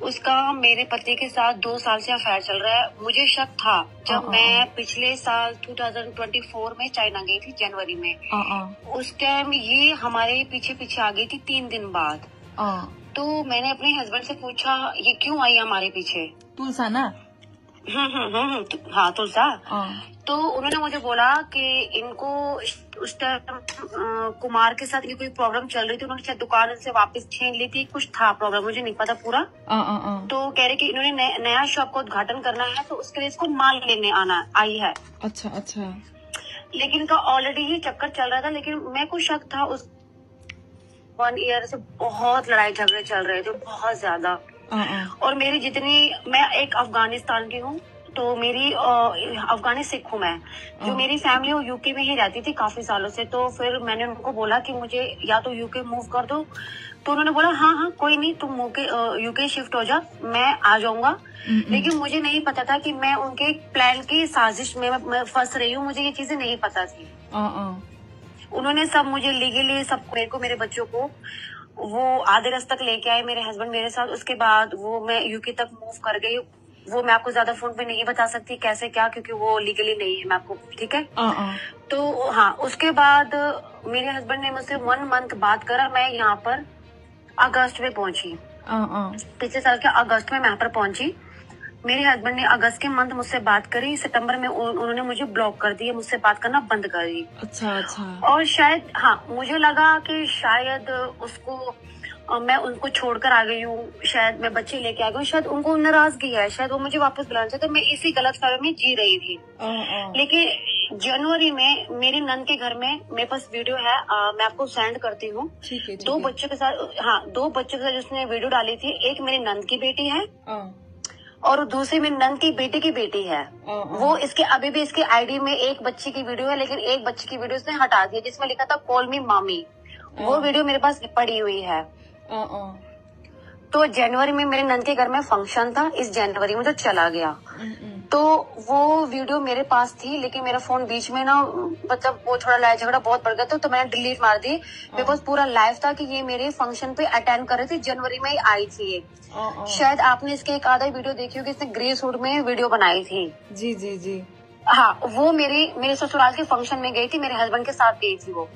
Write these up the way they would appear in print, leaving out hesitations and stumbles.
उसका मेरे पति के साथ 2 साल से अफेयर चल रहा है। मुझे शक था जब मैं पिछले साल 2024 में चाइना गई थी जनवरी में। उस टाइम ये हमारे पीछे पीछे आ गई थी 3 दिन बाद। तो मैंने अपने हस्बैंड से पूछा ये क्यों आई हमारे पीछे। तुलसा ना? हाँ तुलसा। तो उन्होंने मुझे बोला कि इनको उस टाइम कुमार के साथ कोई प्रॉब्लम चल रही थी। उन्होंने शायद दुकान से वापस छीन ली थी, कुछ था प्रॉब्लम, मुझे नहीं पता पूरा। तो कह रहे कि इन्होंने नया शॉप का उद्घाटन करना है तो उसके लिए इसको माल लेने आई है। अच्छा अच्छा। लेकिन इनका ऑलरेडी ही चक्कर चल रहा था। लेकिन मेरे को शक था उस 1 ईयर से बहुत लड़ाई झगड़े चल रहे थे, बहुत ज्यादा। और मेरी मैं एक अफगानिस्तान की हूँ, तो मेरी अफगानी सिख हूँ मैं। जो मेरी फैमिली वो यूके में ही रहती थी काफी सालों से। तो फिर मैंने उनको बोला कि मुझे या तो यूके मूव कर दो। तो उन्होंने बोला हाँ कोई नहीं, तुम यूके शिफ्ट हो जा, मैं आ जाऊंगा। लेकिन मुझे नहीं पता था कि मैं उनके प्लान की साजिश में मैं फंस रही हूँ। मुझे ये चीजें नहीं पता थी। उन्होंने सब मुझे लीगली सब मेरे बच्चों को वो आधे रास्ते तक लेके आए, मेरे हस्बैंड मेरे साथ। उसके बाद वो मैं यूके तक मूव कर गई। वो मैं आपको ज्यादा फोन पे नहीं बता सकती कैसे क्या, क्योंकि वो लीगली नहीं है। मैं आपको ठीक है। तो हाँ, उसके बाद मेरे हस्बैंड ने मुझसे 1 मंथ बात करा। मैं यहाँ पर अगस्त में पहुंची। पिछले साल के अगस्त में मैं यहाँ पर पहुंची। मेरे हस्बैंड ने अगस्त के मंथ मुझसे बात करी। सितंबर में उन्होंने मुझे ब्लॉक कर दिया, मुझसे बात करना बंद कर दी। अच्छा अच्छा। और शायद मुझे लगा कि शायद उसको मैं उनको छोड़कर आ गई हूँ, शायद मैं बच्चे लेके आ गई हूँ, शायद उनको नाराजगी है, शायद वो मुझे वापस बुलाना चाहते। मैं इसी गलतफहमी में जी रही थी। लेकिन जनवरी में मेरी नंद के घर में मेरे पास वीडियो है, मैं आपको सेंड करती हूँ। 2 बच्चों के साथ 2 बच्चों के साथ जिसने वीडियो डाली थी। एक मेरी नंद की बेटी है और दूसरी मेरी नंद की बेटी है। वो इसके अभी भी इसकी आईडी में एक बच्ची की वीडियो है, लेकिन एक बच्ची की वीडियो उसने हटा दी जिसमें लिखा था कॉल मी मामी। वो वीडियो मेरे पास पड़ी हुई है। तो जनवरी में मेरे नंद के घर में फंक्शन था, इस जनवरी में तो चला गया। तो वो वीडियो मेरे पास थी, लेकिन मेरा फोन बीच में ना मतलब वो थोड़ा लड़ाई झगड़ा बहुत बढ़ गया तो मैंने डिलीट मार दी। मेरे पास पूरा लाइव था कि ये मेरे फंक्शन पे अटेंड कर रही थी। जनवरी में ही आई थी ये। शायद आपने इसके एक आधा वीडियो देखी होगी, इसने ग्रे सूट में वीडियो बनाई थी। जी जी जी। हाँ, वो मेरे ससुराल के फंक्शन में गई थी, मेरे हस्बैंड के साथ गई थी वो।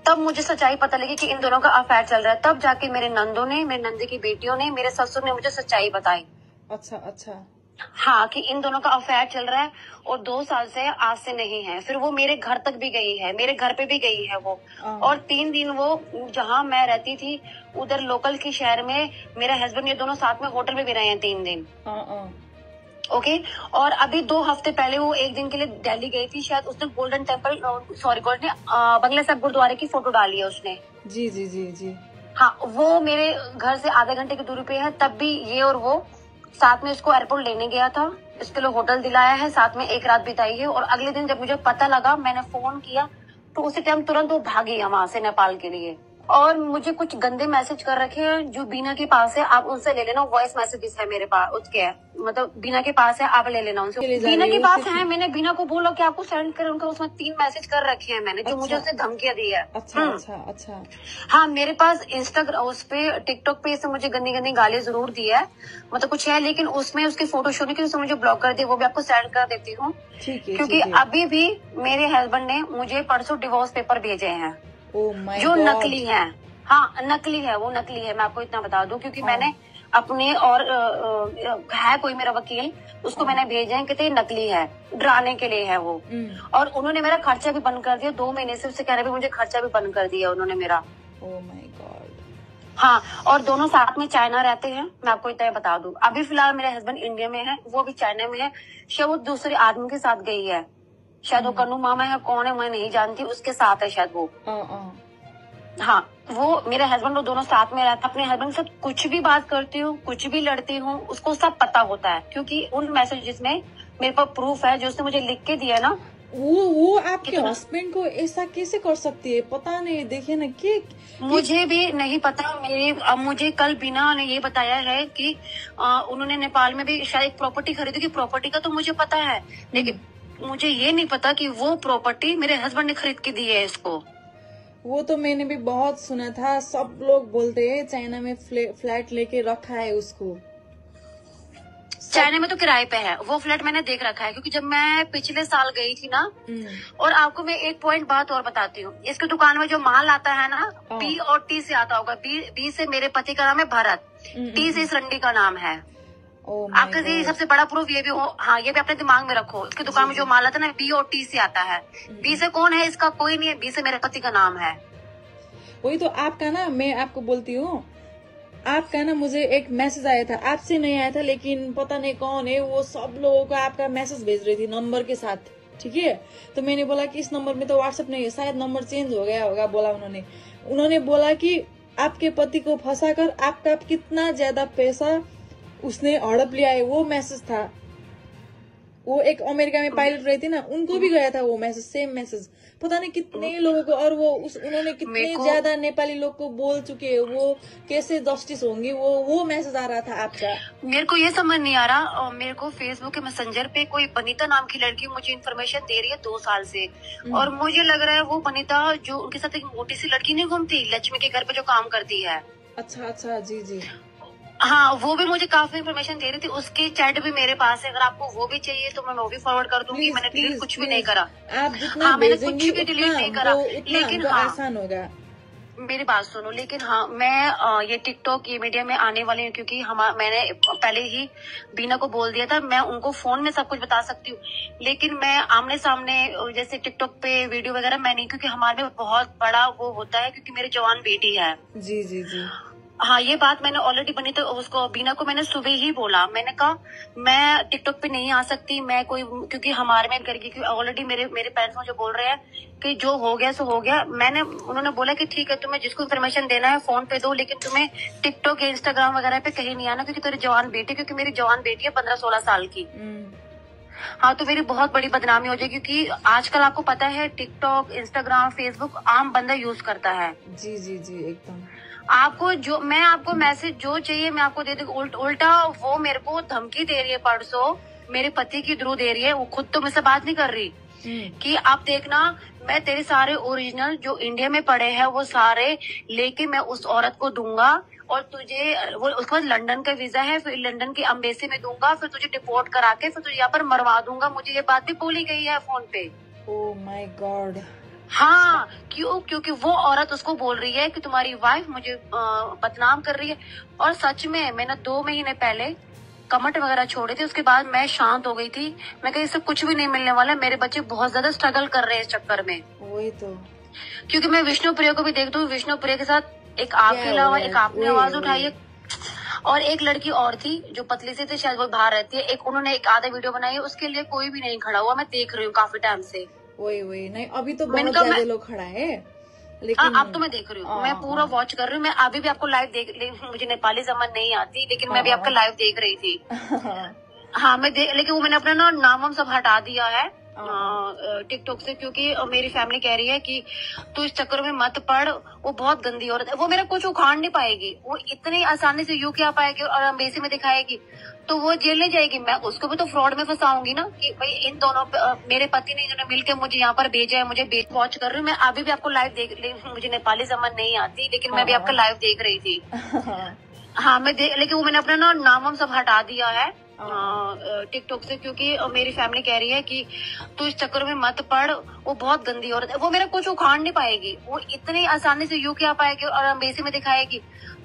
तब मुझे सच्चाई पता लगी कि इन दोनों का अफेयर चल रहा है। तब जाके मेरे नंदों ने, मेरे नंदी की बेटियों ने, मेरे ससुर ने मुझे सच्चाई बताई। अच्छा अच्छा। हाँ, कि इन दोनों का अफेयर चल रहा है और 2 साल से आज से नहीं है। फिर वो मेरे घर तक भी गई है, मेरे घर पे भी गई है वो। और 3 दिन वो जहाँ मैं रहती थी उधर लोकल के शहर में मेरे हस्बैंड ये दोनों साथ में होटल में भी रहे हैं 3 दिन। ओके। और अभी 2 हफ्ते पहले वो 1 दिन के लिए दिल्ली गई थी। शायद उसने गोल्डन बंगला साहब गुरुद्वारे की फोटो डाली है उसने। जी जी जी जी। हाँ, वो मेरे घर से आधे घंटे की दूरी पे है। तब भी ये और वो साथ में इसको एयरपोर्ट लेने गया था, इसके लिए होटल दिलाया है, साथ में एक रात बिताई है। और अगले दिन जब मुझे पता लगा, मैंने फोन किया तो उसी टाइम तुरंत वो भागी है वहां से नेपाल के लिए। और मुझे कुछ गंदे मैसेज कर रखे हैं जो बीना के पास है, आप उनसे ले लेना। वॉइस मैसेजेस है मेरे पास उसके, मतलब बीना के पास है, आप ले लेना उनसे। बीना के पास है, मैंने बीना को बोला कि आपको सेंड करें उनका। उसमें 3 मैसेज कर रखे हैं मैंने, जो मुझे उसने धमकियां दी है। अच्छा। हाँ, मेरे पास इंस्टाग्राम, उस पे टिकटॉक पे से मुझे गंदी गंदी गाली जरूर दी है, मतलब कुछ है, लेकिन उसमें उसकी फोटो शो नहीं की, उसने मुझे ब्लॉक कर दिया। वो भी आपको सेंड कर देती हूँ, क्योंकि अभी भी मेरे हस्बैंड ने मुझे परसों डिवोर्स पेपर भेजे हैं जो नकली है। हाँ, नकली है, वो नकली है, मैं आपको इतना बता दूं। क्योंकि मैंने अपने और है कोई मेरा वकील, उसको मैंने भेजे हैं कि नकली है, डराने के लिए है वो। और उन्होंने मेरा खर्चा भी बंद कर दिया 2 महीने से। उससे कह रहे मुझे खर्चा भी बंद कर दिया उन्होंने मेरा। Oh my God. हाँ, और दोनों साथ में चाइना रहते हैं, मैं आपको इतना बता दूं। अभी फिलहाल मेरे हस्बैंड इंडिया में है, वो भी चाइना में है। शायद वो दूसरे आदमी के साथ गई है, शायद वो कन्नू मामा है, कौन है मैं नहीं जानती, उसके साथ है शायद वो। हाँ, वो मेरे हस्बैंड वो दोनों साथ में रहता है। अपने हस्बैंड के साथ कुछ भी बात करती हूँ, कुछ भी लड़ती हूँ, उसको सब पता होता है। क्योंकि उन मैसेजेस में मेरे पास प्रूफ है जो उसने मुझे लिख के दिया ना। वो आपके हस्बैंड को ऐसा कैसे कर सकती है, पता नहीं। देखिए ना कि मुझे भी नहीं पता। मुझे कल बीना ने ये बताया है कि उन्होंने नेपाल में भी शायद प्रॉपर्टी खरीदी थी। प्रॉपर्टी का तो मुझे पता है, लेकिन मुझे ये नहीं पता कि वो प्रॉपर्टी मेरे हस्बैंड ने खरीद के दी है इसको। वो तो मैंने भी बहुत सुना था, सब लोग बोलते हैं चाइना में फ्लैट लेके रखा है उसको। चाइना में तो किराए पे है वो फ्लैट, मैंने देख रखा है क्योंकि जब मैं पिछले साल गई थी ना। और आपको मैं एक पॉइंट बात और बताती हूँ, इसकी दुकान में जो माल आता है ना, बी और टी से आता होगा। बी से मेरे पति का नाम है भरत, टी से इस रंडी का नाम है। आपका ये सबसे बड़ा प्रूफ ये भी हो, हाँ ये भी अपने दिमाग में रखो, इसकी दुकान में जो माल आता है ना, बी और टी से आता है। बी से कौन है, इसका कोई नहीं है, बी से मेरे पति का नाम है। वही तो आपका ना, मैं आपको बोलती हूँ, आपका ना मुझे एक मैसेज आया था, आपसे नहीं आया था लेकिन पता नहीं कौन है वो, सब लोगों को आपका मैसेज भेज रही थी नंबर के साथ, ठीक है। तो मैंने बोला कि इस नंबर में तो व्हाट्सएप नहीं है, शायद नंबर चेंज हो गया होगा, बोला उन्होंने बोला कि आपके पति को फंसाकर आपका कितना ज्यादा पैसा उसने हड़प लिया है, वो मैसेज था। वो एक अमेरिका में पायलट रही थी ना, उनको भी गया था वो मैसेज, सेम मैसेज, पता नहीं कितने लोगों को। और वो उन्होंने कितने ज्यादा नेपाली लोग को बोल चुके हैं, वो कैसे जस्टिस होंगी, वो मैसेज आ रहा था आपका। मेरे को ये समझ नहीं आ रहा, और मेरे को फेसबुक के मैसेंजर पे कोई बनीता नाम की लड़की मुझे इन्फॉर्मेशन दे रही है 2 साल से, और मुझे लग रहा है वो बनीता जो उनके साथ एक मोटी सी लड़की नहीं घूमती, लक्ष्मी के घर पे जो काम करती है। अच्छा, जी जी, हाँ, वो भी मुझे काफी इन्फॉर्मेशन दे रही थी, उसकी चैट भी मेरे पास है। अगर आपको वो भी चाहिए तो मैं वो भी फॉरवर्ड कर दूंगी। मैंने डिलीट कुछ भी नहीं करा, आप जितना मैंने कुछ भी डिलीट नहीं करा, लेकिन आसान होगा। मेरी बात सुनो, लेकिन हाँ मैं ये टिकटॉक ये मीडिया में आने वाली हूँ क्योंकि मैंने पहले ही बीना को बोल दिया था, मैं उनको फोन में सब कुछ बता सकती हूँ, लेकिन मैं आमने सामने जैसे टिकटॉक पे वीडियो वगैरह मैं नहीं, क्योंकि हमारे में बहुत बड़ा वो होता है, क्योंकि मेरी जवान बेटी है। जी जी जी, हाँ, ये बात मैंने ऑलरेडी बनी, तो उसको बीना को मैंने सुबह ही बोला, मैंने कहा मैं टिकटॉक पे नहीं आ सकती, मैं कोई, क्योंकि हमारे में करके ऑलरेडी मेरे पेरेंट्स मुझे बोल रहे हैं कि जो हो गया सो हो गया। उन्होंने बोला कि ठीक है, तुम्हें जिसको इन्फॉर्मेशन देना है फोन पे दो, लेकिन तुम्हें टिकटॉक या इंस्टाग्राम वगैरह पे कहीं नहीं आना, क्योंकि तेरी जवान बेटी, क्योंकि मेरी जवान बेटी है 15-16 साल की। हाँ, तो मेरी बहुत बड़ी बदनामी हो जाएगी, क्योंकि आजकल आपको पता है टिकटॉक, इंस्टाग्राम, फेसबुक आम बंदा यूज करता है। जी जी जी, एकदम। आपको मैं आपको मैसेज जो चाहिए मैं आपको दे दूंगी, उल्टा वो मेरे को धमकी दे रही है, परसों मेरे पति की थ्रू दे रही है, वो खुद तो मुझसे बात नहीं कर रही कि आप देखना, मैं तेरे सारे ओरिजिनल जो इंडिया में पड़े हैं वो सारे लेके मैं उस औरत को दूंगा, और तुझे वो उसके बाद लंदन का वीजा है, फिर लंदन की एम्बेसी में दूंगा, फिर तुझे डिपोर्ट करा के फिर तुझे यहाँ पर मरवा दूंगा। मुझे ये बात भी बोली गई है फोन पे। Oh my God. हाँ, क्योंकि वो औरत उसको बोल रही है कि तुम्हारी वाइफ मुझे बदनाम कर रही है। और सच में मैंने 2 महीने पहले कमेंट वगैरह छोड़े थे, उसके बाद मैं शांत हो गई थी। मैं कही इससे कुछ भी नहीं मिलने वाला, मेरे बच्चे बहुत ज्यादा स्ट्रगल कर रहे हैं इस चक्कर में। वही तो, क्योंकि मैं विष्णु प्रिया को भी देखती हूँ, विष्णु प्रिया के साथ एक आपके अलावा एक आपने आवाज उठाई है, और एक लड़की और थी जो पतली से थी, शायद वो बाहर रहती है, एक उन्होंने एक आधा वीडियो बनाई है, उसके लिए कोई भी नहीं खड़ा हुआ। मैं देख रही हूँ काफी टाइम से। वही नहीं, अभी तो बहुत ज्यादा लोग खड़ा है, लेकिन अब तो मैं देख रही हूँ, मैं पूरा वॉच कर रही हूँ। मैं अभी भी आपको लाइव मुझे नेपाली समझ नहीं आती, लेकिन मैं भी आपका लाइव देख रही थी। हाँ, लेकिन वो मैंने अपना नाम सब हटा दिया है टिकटॉक से, क्योंकि मेरी फैमिली कह रही है कि तू इस चक्कर में मत पड़, वो बहुत गंदी औरत है, वो मेरा कुछ उखाड़ नहीं पाएगी, वो इतनी आसानी से यू क्या पाएगी और एम्बेसी में दिखाएगी, तो वो जेल नहीं जाएगी। मैं उसको भी तो फ्रॉड में फंसाऊंगी ना, कि भाई इन दोनों मेरे पति ने इन्होंने मिलकर मुझे यहाँ पर भेजा है, मुझे वॉच कर रही हूँ। मैं अभी भी आपको लाइव मुझे नेपाली समझ नहीं आती, लेकिन मैं भी आपका लाइव देख रही थी। हाँ, लेकिन वो मैंने अपना नाम सब हटा दिया है टिकटॉक से, क्योंकि मेरी फैमिली कह रही है कि तू इस चक्कर में मत पड़, वो बहुत गंदी औरत है, वो मेरा कुछ उखाड़ नहीं पाएगी, वो इतनी आसानी से यू क्या पाएगी और एम्बेसी में दिखाएगी,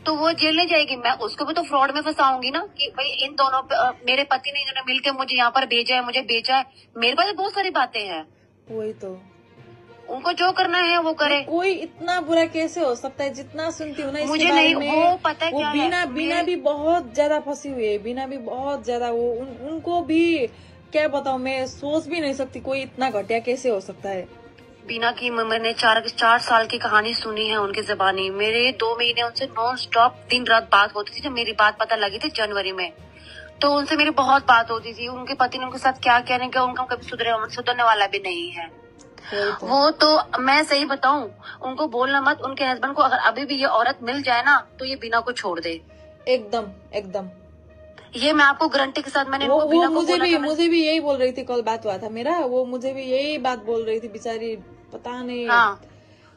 तो वो जेल नहीं जाएगी। मैं उसको भी तो फ्रॉड में फंसाऊंगी ना, कि भाई इन दोनों मेरे पति ने इन्होंने मिलकर मुझे यहाँ पर भेजा है, मुझे बेचा है। मेरे पास बहुत सारी बातें हैं। वही तो, उनको जो करना है वो करे। कोई इतना बुरा कैसे हो सकता है? जितना सुनती हूँ ना मुझे नहीं वो पता है क्या है। बीना भी बहुत ज्यादा फंसी हुई है, बीना भी बहुत ज्यादा, वो उनको भी क्या बताऊँ, मैं सोच भी नहीं सकती कोई इतना घटिया कैसे हो सकता है। बीना की मैंने 4 साल की कहानी सुनी है उनकी ज़बानी। मेरे 2 महीने उनसे नॉन स्टॉप दिन रात बात होती थी। जब मेरी बात पता लगी थी जनवरी में, तो उनसे मेरी बहुत बात होती थी। उनके पति ने उनके साथ क्या क्या नहीं किया, उनका कभी सुधरने वाला भी नहीं है। वो तो मैं सही बताऊं, उनको बोलना मत। उनके हस्बैंड को अगर अभी भी ये औरत मिल जाए ना, तो ये बीना को छोड़ दे। एकदम ये मैं आपको गारंटी के साथ मैंने मुझे भी यही बोल रही थी, कल बात हुआ था मेरा, वो मुझे भी यही बात बोल रही थी बेचारी, पता नहीं। हाँ,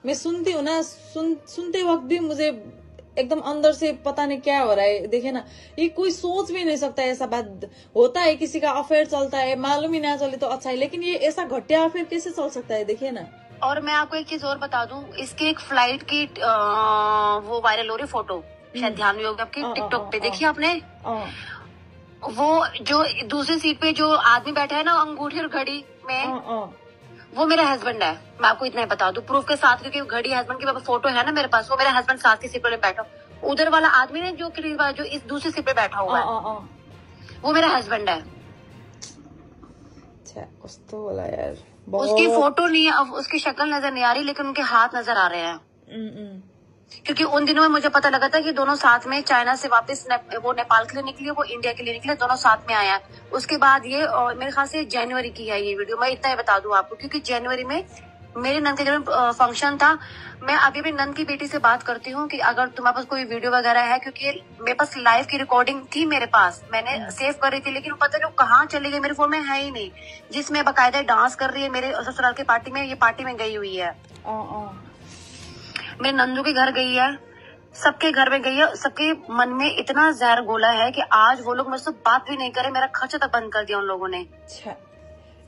मैं सुनती हूँ ना, सुनते वक्त भी मुझे एकदम अंदर से पता नहीं क्या हो रहा है। देखिए ना, ये कोई सोच भी नहीं सकता ऐसा बात होता है। किसी का अफेयर चलता है, मालूम ही ना चले तो अच्छा है, लेकिन ये ऐसा घटिया अफेयर कैसे चल सकता है? देखिए ना। और मैं आपको एक चीज और बता दूं, इसकी एक फ्लाइट की वो वायरल हो रही फोटो, शायद ध्यान भी होगा आपकी, टिकटॉक पे देखी आपने? वो जो दूसरी सीट पे जो आदमी बैठा है ना अंगूठी और घड़ी में, वो मेरा हस्बैंड है। मैं आपको इतना ही बता दूं प्रूफ के साथ, क्योंकि घड़ी हस्बैंड की फोटो है ना मेरे पास, वो मेरा हस्बैंड साथ की सीट पे बैठा। उधर वाला आदमी ने जो इस दूसरी सीट पे बैठा हुआ है, वो मेरा हस्बैंड है। कुछ तो बोला यार। उसकी फोटो नहीं, उसकी शक्ल नजर नहीं आ रही, लेकिन उनके हाथ नजर आ रहे हैं। क्योंकि उन दिनों में मुझे पता लगा था कि दोनों साथ में चाइना से वापस वो नेपाल के लिए निकली, वो इंडिया के लिए निकले, दोनों साथ में आया। उसके बाद ये, और मेरे ख्याल से जनवरी की है ये वीडियो, मैं इतना ही बता दूं आपको, क्योंकि जनवरी में मेरे नंद के घर में फंक्शन था। मैं अभी भी नंद की बेटी से बात करती हूँ कि अगर तुम्हारे पास कोई वीडियो वगैरह है, क्योंकि मेरे पास लाइव की रिकॉर्डिंग थी मेरे पास, मैंने सेव कर रही थी, लेकिन पता नहीं कहाँ चली गई, मेरे फोन में है ही नहीं, जिसमें बाकायदा डांस कर रही है मेरे ससुराल की पार्टी में, ये पार्टी में गई हुई है, मेरे नंदू के घर गई है, सबके घर में गई है। सबके मन में इतना जहर गोला है कि आज वो लोग मुझसे बात भी नहीं करे, मेरा खर्चा तक बंद कर दिया उन लोगों ने।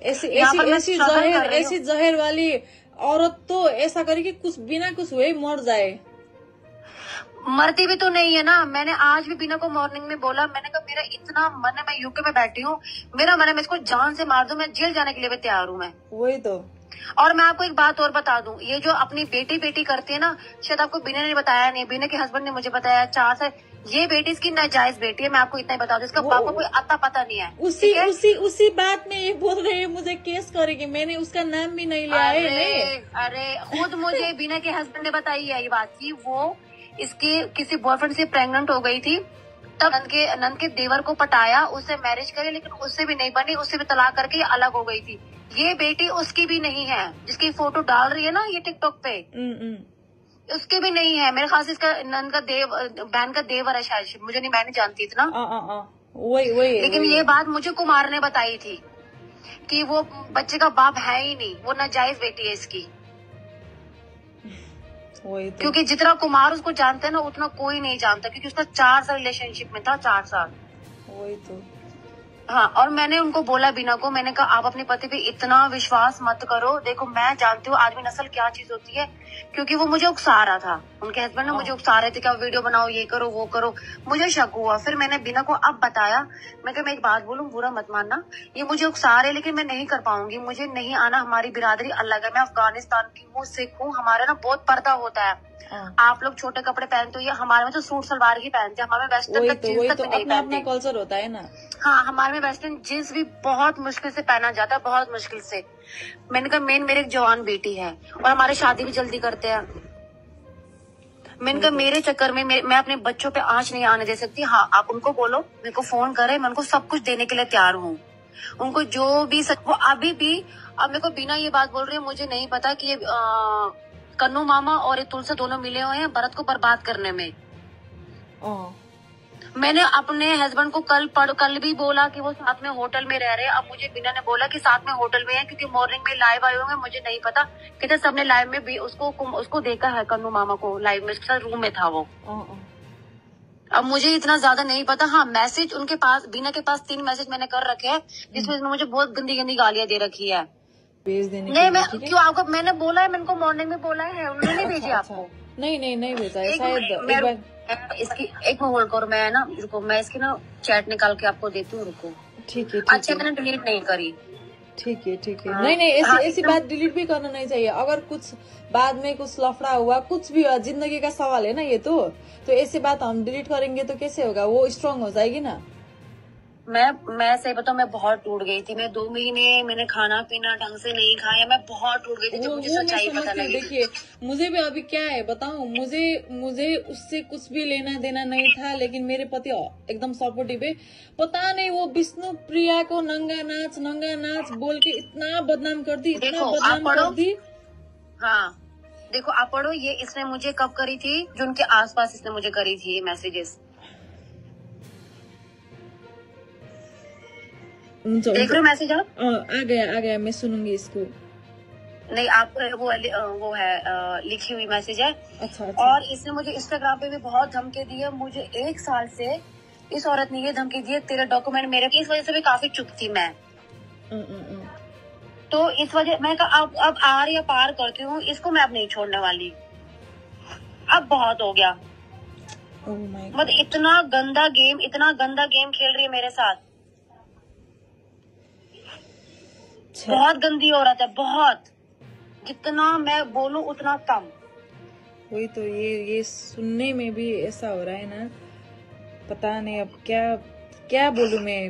ऐसी जहर वाली औरत तो ऐसा करे कि कुछ बिना कुछ हुए मर जाए। मरती भी तो नहीं है ना। मैंने आज भी बिना को मॉर्निंग में बोला, मैंने कहा मेरा इतना मन है, मैं यूके में बैठी हूँ, मेरा मन है मैं इसको जान से मार दूं, मैं जेल जाने के लिए भी तैयार हूँ मैं। वही तो। और मैं आपको एक बात और बता दूं, ये जो अपनी बेटी करती है ना, शायद आपको बीना ने बताया नहीं, बीना के हस्बैंड ने मुझे बताया 4 साल, ये बेटी इसकी नाजायज बेटी है, मैं आपको इतना ही बता दूं, इसका पापा कोई अता पता नहीं है। उसी बात में ये बोल रहे हैं मुझे केस करेगी, मैंने उसका नाम भी नहीं लिया है। अरे खुद मुझे बीना के हस्बैंड ने बताई है ये बात की वो इसके किसी बॉयफ्रेंड से प्रेग्नेंट हो गई थी, तब नंद के देवर को पटाया, उससे मैरिज करी, लेकिन उससे भी नहीं बनी, उससे भी तलाक करके अलग हो गई थी। ये बेटी उसकी भी नहीं है, जिसकी फोटो डाल रही है ना ये टिकटॉक पे, उसके भी नहीं है। मेरे ख्याल से इसका नंद का बहन का देवर है शायद, मुझे नहीं, मैं नहीं जानती इतना। वही लेकिन ये बात मुझे कुमार ने बताई थी कि वो बच्चे का बाप है ही नहीं, वो नाजायज बेटी है इसकी। वही तो। क्योंकि जितना कुमार उसको जानते हैं ना, उतना कोई नहीं जानता, क्योंकि उसका 4 साल रिलेशनशिप में था, 4 साल। वही तो। हाँ, और मैंने उनको बोला बीना को, मैंने कहा आप अपने पति पे इतना विश्वास मत करो, देखो मैं जानती हूँ आदमी नस्ल क्या चीज होती है, क्योंकि वो मुझे उकसा रहा था, उनके हस्बैंड ने मुझे उकसा रहे थे कि आप वीडियो बनाओ, ये करो वो करो। मुझे शक हुआ, फिर मैंने बीना को अब बताया, मैं कहा मैं एक बात बोलूं, बुरा मत मानना, ये मुझे उकसा रहे, लेकिन मैं नहीं कर पाऊंगी, मुझे नहीं आना, हमारी बिरादरी अलग है, मैं अफगानिस्तान की हूँ, सिख हूँ, हमारा ना बहुत पर्दा होता है। आप लोग छोटे कपड़े पहनते हो, हमारे में तो सूट सलवार ही पहनते हैं, हमारे वेस्टर्न तक जींस तक भी नहीं पहनते। कल्चर होता है ना। हाँ, हमारे में वेस्टर्न जींस भी बहुत मुश्किल से पहना जाता है, बहुत मुश्किल से। मैंने कहा मेन मेरे एक जवान बेटी है, और हमारे शादी भी जल्दी करते हैं। मैंने कहा मेरे चक्कर में मैं अपने बच्चों पे आंच नहीं आने दे सकती। हाँ, आप उनको बोलो मेरे को फोन करे, मैं उनको सब कुछ देने के लिए तैयार हूँ, उनको जो भी वो अभी भी। अब मेरे को बिना ये बात बोल रही है, मुझे नहीं पता कि ये कन्नू मामा और ये तुलसी दोनों मिले हुए हैं भरत को बर्बाद करने में। मैंने अपने हस्बैंड को कल भी बोला कि वो साथ में होटल में रह रहे हैं। अब मुझे बिना ने बोला कि साथ में होटल में है, क्योंकि मॉर्निंग में लाइव आए होंगे, मुझे नहीं पता कितने सबने लाइव में भी उसको देखा है, कन्नू मामा को लाइव में, उसके साथ रूम में था वो। अब मुझे इतना ज्यादा नहीं पता। हाँ, मैसेज उनके पास, बीना के पास 3 मैसेज मैंने कर रखे हैं, जिसमें मुझे बहुत गंदी गंदी गालियां दे रखी है। नहीं, मैं क्यों आपको मैंने बोला है, मैंने उनको मॉर्निंग में बोला है, उन्होंने नहीं भेजी आपको? नहीं भेजा है शायद। इसकी एक होल्ड करो, मैं ना रुको, मैं इसकी ना चैट निकाल के आपको देती हूँ, रुको। ठीक है। अच्छा, मैंने डिलीट नहीं करी। ठीक है। नहीं ऐसी बात डिलीट भी करना नहीं चाहिए। अगर कुछ बाद में कुछ लफड़ा हुआ, कुछ भी हुआ, जिंदगी का सवाल है ना ये तो ऐसी बात हम डिलीट करेंगे तो कैसे होगा, वो स्ट्रांग हो जाएगी ना। मैं सही बताऊं, मैं बहुत टूट गई थी। मैं 2 महीने मैंने खाना पीना ढंग से नहीं खाया, मैं बहुत टूट गई थी जब मुझे सच्चाई पता लगी। देखिए, मुझे भी अभी क्या है बताऊं, मुझे उससे कुछ भी लेना देना नहीं था, लेकिन मेरे पति एकदम सपोर्टिव है। पता नहीं वो विष्णु प्रिया को नंगा नाच बोल के इतना बदनाम कर दी, इतना बदनाम कर दी। हाँ, देखो आप पढ़ो, ये इसने मुझे कब करी थी, जो उनके आसपास इसने मुझे करी थी ये मैसेजेस। देख रहे हो मैसेज आप? आ गया, मैं सुनूंगी इसको। नहीं, आप वो है लिखी हुई मैसेज है। अच्छा। और इसने मुझे इंस्टाग्राम पे भी बहुत धमकी दी है। मुझे 1 साल से इस औरत ने ये धमकी दी है, तेरे डॉक्यूमेंट मेरे, इस वजह से भी काफी चुप थी मैं। तो इस वजह मैं अब आर या पार करती हूँ, इसको मैं अब नहीं छोड़ने वाली। अब बहुत हो गया। मतलब इतना गंदा गेम खेल रही है मेरे साथ। बहुत गंदी औरत है, बहुत। जितना मैं बोलूं उतना कम। वही तो, ये सुनने में भी ऐसा हो रहा है ना, पता नहीं अब क्या बोलूं मैं।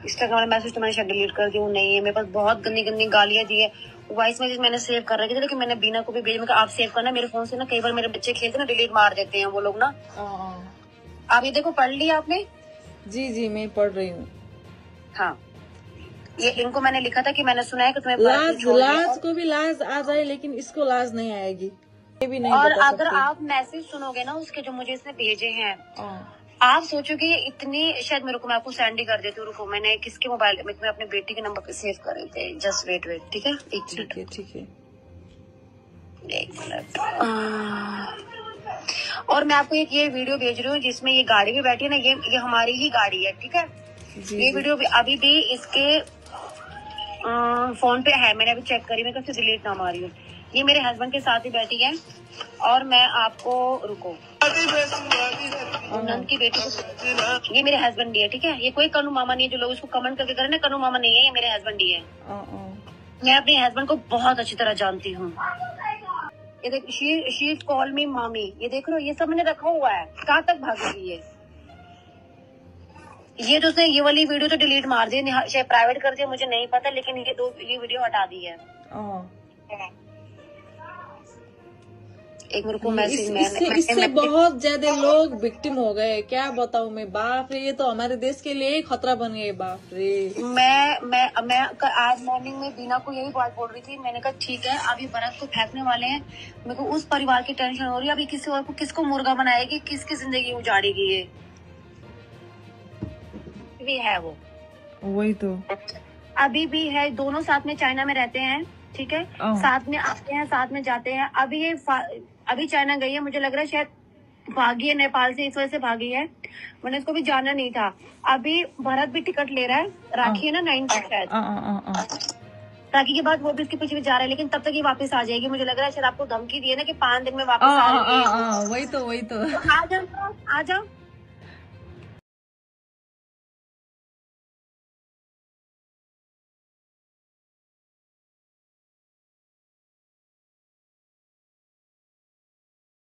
इंस्टाग्राम में मैसेज तो मैंने शायद डिलीट कर दी हूँ। नहीं है मेरे पास, बहुत गंदी गंदी गालियां दी है। वॉइस मैसेज मैंने सेव कर रखी थी, लेकिन मैंने बीना को भी भेजा। मैं आप सेव करना मेरे फोन से ना, कई बार मेरे बच्चे खेलते ना डिलीट मार देते हैं वो लोग ना। आप ये देखो, पढ़ लिया आपने? जी मैं पढ़ रही हूँ। हाँ, ये इनको मैंने लिखा था कि मैंने सुना है कि तुम्हें लाज को भी लाज आ जाए, लेकिन इसको लाज नहीं आएगी, ये भी नहीं। और अगर आप मैसेज सुनोगे ना उसके, जो मुझे इसने भेजे हैं, आप सोचोगे इतनी, शायद मेरे को, मैं आपको सेंड ही कर देती हूँ। रुको, मैंने किसके मोबाइल में, अपने बेटी के नंबर पे सेव करे थे। जस्ट वेट, ठीक है, एक मिनट। ठीक है। एक मिनट। और मैं आपको एक ये वीडियो भेज रही हूँ जिसमें ये गाड़ी में बैठी है ना, ये हमारी ही गाड़ी है, ठीक है। ये वीडियो अभी भी इसके फोन पे है, मैंने अभी चेक करी, मैं कभी डिलीट ना मारी हूँ। ये मेरे हस्बैंड के साथ ही बैठी है। और मैं आपको, रुको, नंद की बेटी को, ये मेरे हस्बैंड ही है, ठीक है। ये कोई कन्नू मामा नहीं है, जो लोग इसको कमेंट करके करें ना, कन्नू मामा नहीं है, ये मेरे हस्बैंड ही है। मैं अपने हस्बैंड को बहुत अच्छी तरह जानती हूँ। ये देख, शी कॉल मी मामी, ये देख रहे हो, ये सब मैंने रखा हुआ है। कहाँ तक भागेगी ये जो उसने ये वाली वीडियो तो डिलीट मार दी, शायद प्राइवेट कर दिया, मुझे नहीं पता, लेकिन ये वीडियो हटा दी है। एक मेरे को मैसेज, इससे बहुत ज्यादा लोग विक्टिम हो गए, क्या बताऊं मैं। बाप रे, ये तो हमारे देश के लिए खतरा बन गए, बाप रे। मैं आज मॉर्निंग में बीना को यही बात बोल रही थी। मैंने कहा ठीक है, अभी भरत को फेंकने वाले हैं, मेरे को उस परिवार की टेंशन हो रही है। अभी किसी और को, किसको मुर्गा बनाएगी, किसकी जिंदगी उजाड़ेगी। ये भी है वो, वही तो अभी भी है। दोनों साथ में चाइना में रहते हैं, ठीक है, साथ में आते हैं, साथ में जाते हैं। अभी चाइना गई है, मुझे लग रहा है शायद भागी है नेपाल से, इस वजह से भागी है। मैंने इसको भी जाना नहीं था। अभी भरत भी टिकट ले रहा है, राखी है ना 9 को शायद, राखी के बाद वो भी इसके पीछे जा रहा है, लेकिन तब तक ये वापस आ जाएगी। मुझे लग रहा है शायद आपको धमकी दी है ना कि 5 दिन में वापस आ जाएगी। वही तो आ जाओ।